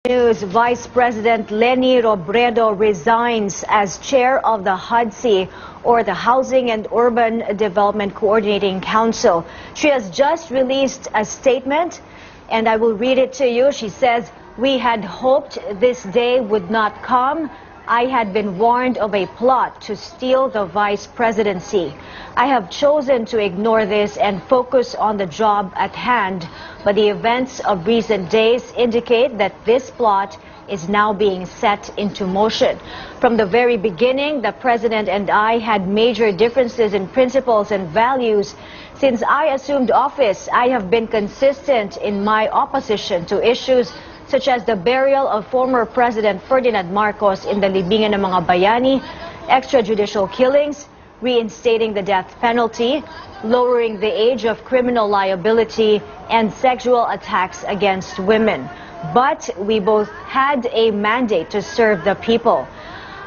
News, Vice President Leni Robredo resigns as chair of the HUDC, or the Housing and Urban Development Coordinating Council. She has just released a statement, and I will read it to you. She says, "We had hoped this day would not come. I had been warned of a plot to steal the vice presidency. I have chosen to ignore this and focus on the job at hand. But the events of recent days indicate that this plot is now being set into motion. From the very beginning, the president and I had major differences in principles and values. Since I assumed office, I have been consistent in my opposition to issues such as the burial of former President Ferdinand Marcos in the libingan ng mga bayani, extrajudicial killings, reinstating the death penalty, lowering the age of criminal liability, and sexual attacks against women. But we both had a mandate to serve the people.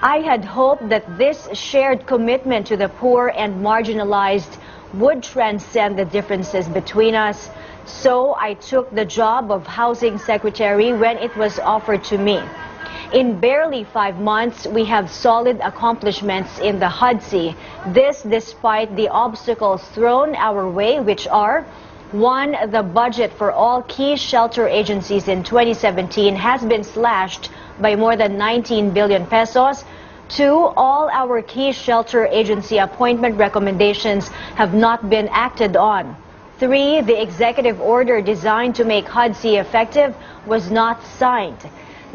I had hoped that this shared commitment to the poor and marginalized would transcend the differences between us. So I took the job of Housing Secretary when it was offered to me. In barely 5 months, we have solid accomplishments in the HUDC. This despite the obstacles thrown our way, which are: 1, the budget for all key shelter agencies in 2017 has been slashed by more than 19 billion pesos. 2, all our key shelter agency appointment recommendations have not been acted on. 3, the executive order designed to make HUDC effective was not signed.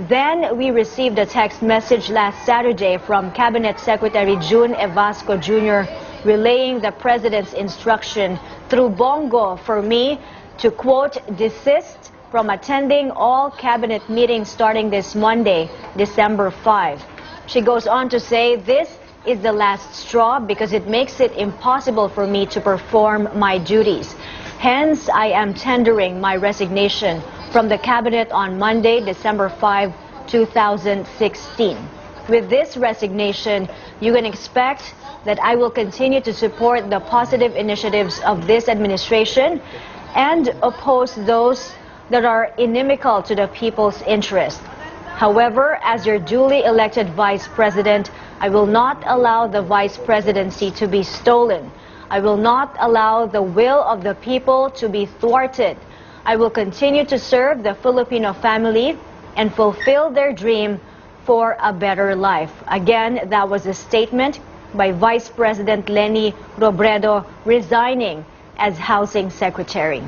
Then we received a text message last Saturday from Cabinet Secretary June Evasco Jr. relaying the President's instruction through Bongo for me to, quote, desist from attending all Cabinet meetings starting this Monday, December 5. She goes on to say, this is the last straw because it makes it impossible for me to perform my duties. Hence, I am tendering my resignation from the Cabinet on Monday, December 5, 2016. With this resignation, you can expect that I will continue to support the positive initiatives of this administration and oppose those that are inimical to the people's interest. However, as your duly elected Vice President, I will not allow the Vice Presidency to be stolen. I will not allow the will of the people to be thwarted. I will continue to serve the Filipino family and fulfill their dream for a better life." Again, that was a statement by Vice President Leni Robredo resigning as Housing Secretary.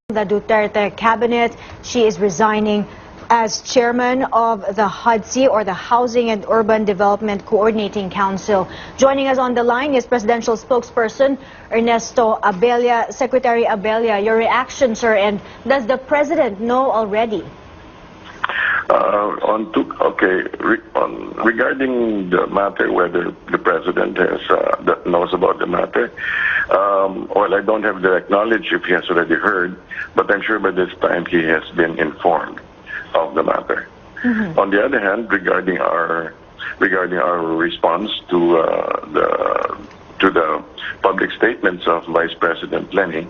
The Duterte cabinet, she is resigning as chairman of the HUDC, or the Housing and Urban Development Coordinating Council. Joining us on the line is presidential spokesperson Ernesto Abella. Secretary Abella, your reaction, sir, and does the president know already? Regarding the matter, whether the president knows about the matter, well, I don't have direct knowledge if he has already heard, but I'm sure by this time he has been informed of the matter. On the other hand, regarding our response to the public statements of Vice President Leni,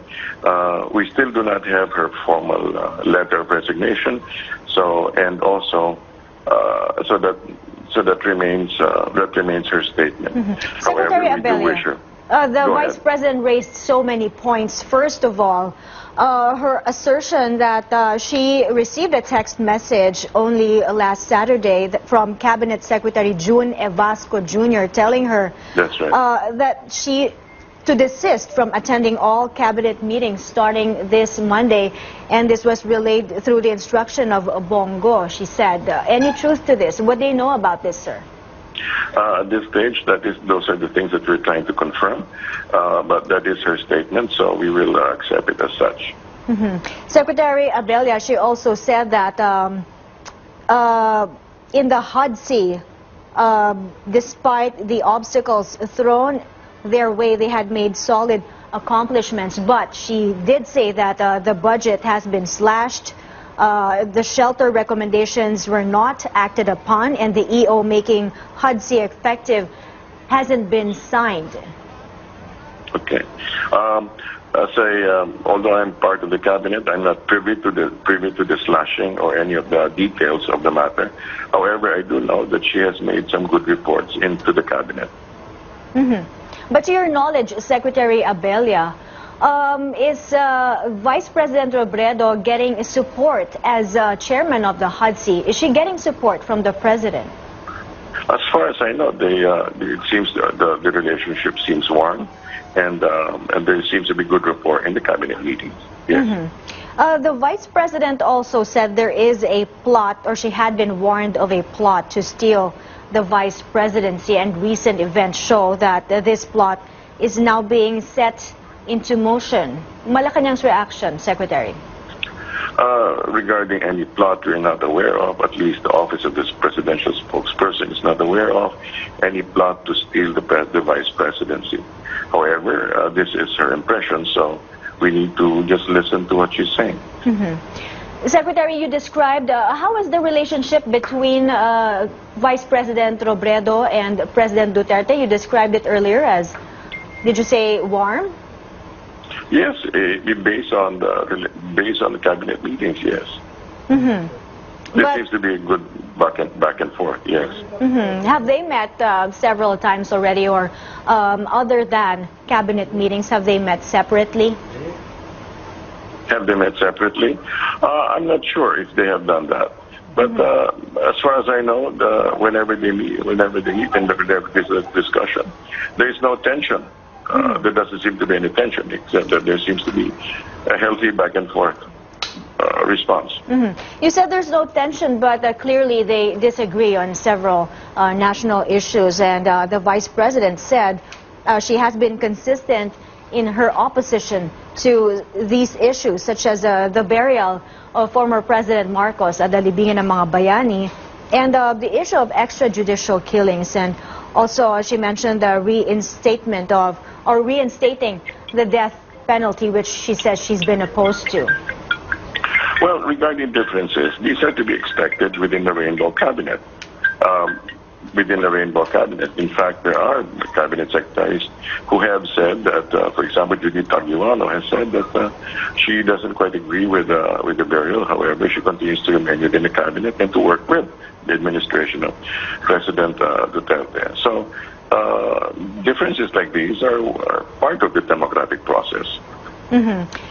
we still do not have her formal letter of resignation. So that remains her statement. Secretary Abella, the Vice President raised so many points. First of all, her assertion that she received a text message only last Saturday from Cabinet Secretary June Evasco Jr. telling her that she to desist from attending all cabinet meetings starting this Monday, and this was relayed through the instruction of Bongo, she said. Any truth to this? What do you know about this, sir? At this stage, those are the things that we're trying to confirm, but that is her statement, so we will accept it as such. Secretary Abella, she also said that in the HUDC, despite the obstacles thrown their way, they had made solid accomplishments, but she did say that the budget has been slashed. The shelter recommendations were not acted upon, and the EO making HUDC effective hasn't been signed. Okay. Although I'm part of the cabinet, I'm not privy to the slashing or any of the details of the matter. However, I do know that she has made some good reports into the cabinet. But to your knowledge, Secretary Abella, is Vice President Robredo getting support as chairman of the HUDC? Is she getting support from the president? As far as I know, it seems the relationship seems warm, and there seems to be good rapport in the cabinet meetings. Yes. The Vice President also said there is a plot, or she had been warned of a plot to steal the Vice Presidency, and recent events show that this plot is now being set into motion. Malacanang's reaction, Secretary? Regarding any plot we're not aware of, at least the office of this presidential spokesperson is not aware of any plot to steal the Vice Presidency. However, this is her impression, so we need to just listen to what she's saying. Secretary, you described, how is the relationship between Vice President Robredo and President Duterte? You described it earlier as, did you say warm? Yes, based on the cabinet meetings, yes. There seems to be a good back and forth, yes. Have they met several times already, or other than cabinet meetings, have they met separately? Have they met separately? I'm not sure if they have done that. But as far as I know, whenever they meet and whenever there's a discussion, there is no tension. There doesn't seem to be any tension, except that there seems to be a healthy back and forth response. You said there's no tension, but clearly they disagree on several national issues, and the Vice President said she has been consistent in her opposition to these issues, such as the burial of former President Marcos at the libingan ng mga bayani, and the issue of extrajudicial killings, and also she mentioned the reinstating the death penalty, which she says she's been opposed to. Well, regarding differences, these are to be expected within the Rainbow Cabinet. In fact, there are cabinet secretaries who have said that, for example, Judith Tagliano has said that she doesn't quite agree with the burial. However, she continues to remain within the cabinet and to work with the administration of President Duterte. So differences like these are part of the democratic process.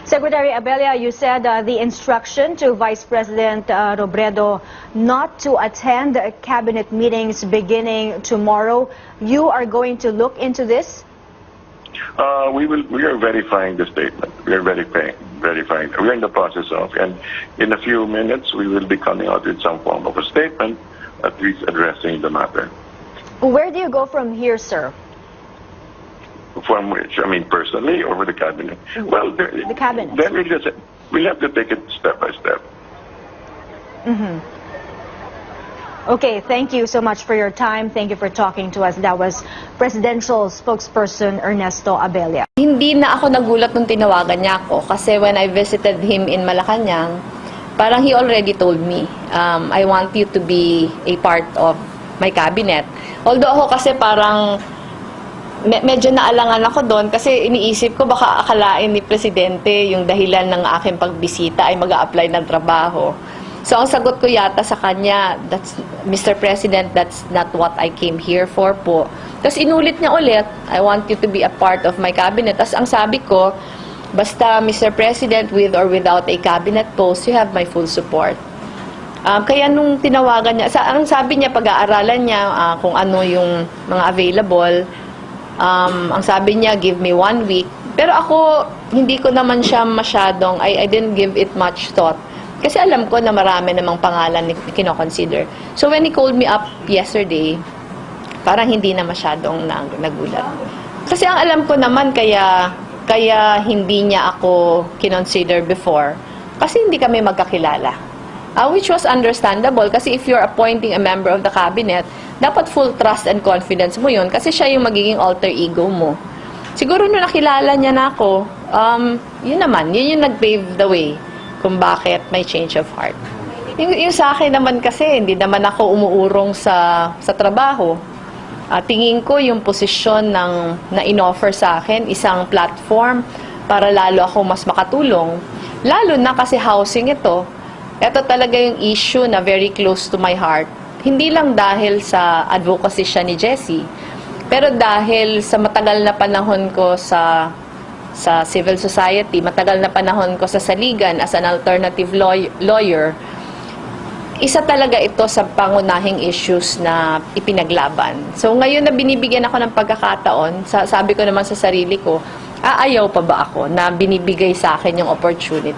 Secretary Abella, you said the instruction to Vice President Robredo not to attend cabinet meetings beginning tomorrow. You are going to look into this? We are verifying the statement. We are verifying. We're in the process of, and in a few minutes we will be coming out with some form of a statement, at least addressing the matter. Where do you go from here, sir? From which? I mean, personally or with the cabinet? Well, the cabinet. Then we'll have to take it step by step. Okay, thank you so much for your time. Thank you for talking to us. That was Presidential Spokesperson Ernesto Abella. Hindi na ako nagulat nung tinawagan niya ako kasi when I visited him in Malacanang, parang he already told me, I want you to be a part of my cabinet. Although ako kasi parang medyo naalangan ako doon kasi iniisip ko baka akalain ni Presidente yung dahilan ng aking pagbisita ay mag-a-apply ng trabaho. So ang sagot ko yata sa kanya, Mr. President, that's not what I came here for po. Tapos inulit niya ulit, I want you to be a part of my cabinet. Tapos ang sabi ko, basta Mr. President, with or without a cabinet post, you have my full support. Kaya nung tinawagan niya, ang sabi niya, pag-aaralan niya kung ano yung mga available. Ang sabi niya, give me 1 week. Pero ako, hindi ko naman siya masyadong, I didn't give it much thought. Kasi alam ko na marami namang pangalan ni kino-consider. So when he called me up yesterday, parang hindi na masyadong nagulat. Kasi ang alam ko naman kaya hindi niya ako kinonsider before, kasi hindi kami magkakilala. Which was understandable kasi if you're appointing a member of the cabinet, dapat full trust and confidence mo yun kasi siya yung magiging alter ego mo. Siguro nung nakilala niya na ako, yun yung nag-pave the way kung bakit may change of heart. Yung sa akin naman kasi, hindi naman ako umuurong sa trabaho. Tingin ko yung posisyon na inoffer sa akin, isang platform para lalo ako mas makatulong. Lalo na kasi housing ito. Ito talaga yung issue na very close to my heart. Hindi lang dahil sa advocacy siya ni Jessie, pero dahil sa matagal na panahon ko sa civil society, matagal na panahon ko sa saligan as an alternative lawyer, isa talaga ito sa pangunahing issues na ipinaglaban. So ngayon na binibigyan ako ng pagkakataon, sabi ko naman sa sarili ko, aayaw pa ba ako na binibigay sa akin yung opportunity?